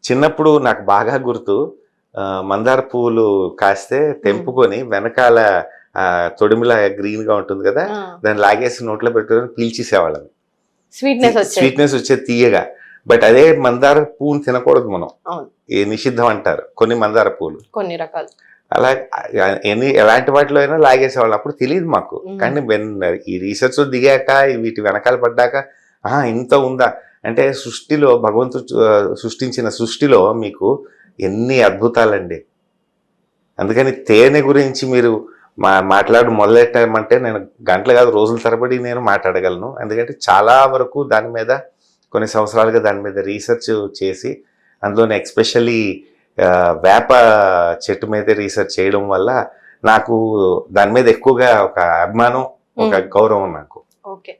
చిన్నప్పుడు నాకు బాగా గుర్తు మందార పువ్వులు కాస్తే తెంపుకొని వెనకాల తొడిమిలా గ్రీన్ గా ఉంటుంది కదా, దాన్ని లాగేసి నోట్లో పెట్టుకొని పీల్చేసేవాళ్ళం. స్వీట్నెస్ వచ్చేది తీయగా. బట్ అదే మందార పువ్వుని తినకూడదు మనం, ఏ నిషిద్ధం అంటారు కొన్ని మందార పువ్వులు, కొన్ని రకాలు. అలా ఎలాంటి వాటిలో అయినా లాగేసేవాళ్ళు. అప్పుడు తెలియదు మాకు. కానీ ఈ రీసెర్చ్ దిగాక వీటి వెనకాల పడ్డాక ఇంత ఉందా అంటే, సృష్టిలో భగవంతుడు సృష్టించిన సృష్టిలో మీకు ఎన్ని అద్భుతాలండి. అందుకని తేనె గురించి మీరు మొదలెట్టామంటే నేను గంటలు కాదు రోజుల తరబడి నేను మాట్లాడగలను. ఎందుకంటే చాలా వరకు దాని మీద కొన్ని సంవత్సరాలుగా దాని మీద రీసెర్చ్ చేసి, అందులోనే ఎక్స్పెషల్లీ వేప చెట్టు మీద రీసెర్చ్ చేయడం వల్ల నాకు దాని మీద ఎక్కువగా ఒక అభిమానం, ఒక గౌరవం నాకు. ఓకే,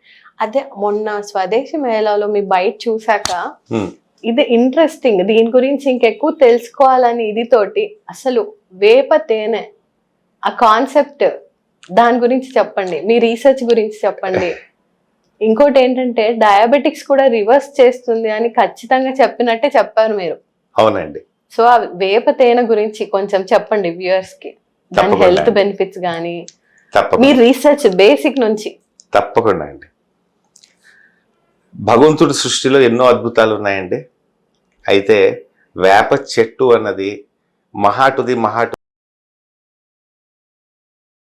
అదే మొన్న స్వదేశీ మేళాలో మీ బయట చూసాక ఇది ఇంట్రెస్టింగ్, దీని గురించి ఇంకెక్కువ తెలుసుకోవాలని ఇది తోటి అసలు వేప తేనె ఆ కాన్సెప్ట్, దాని గురించి చెప్పండి, మీ రీసెర్చ్ గురించి చెప్పండి. ఇంకోటి ఏంటంటే డయాబెటిక్స్ కూడా రివర్స్ చేస్తుంది అని ఖచ్చితంగా చెప్పినట్టే చెప్పారు మీరు. అవునండి. సో ఆ వేప తేనె గురించి కొంచెం చెప్పండి వ్యూయర్స్ కి, దాని హెల్త్ బెనిఫిట్స్ కానీ మీ రీసెర్చ్ బేసిక్ నుంచి. తప్పకుండా అండి. భగవంతుడి సృష్టిలో ఎన్నో అద్భుతాలు ఉన్నాయండి. అయితే వేప చెట్టు అన్నది మహా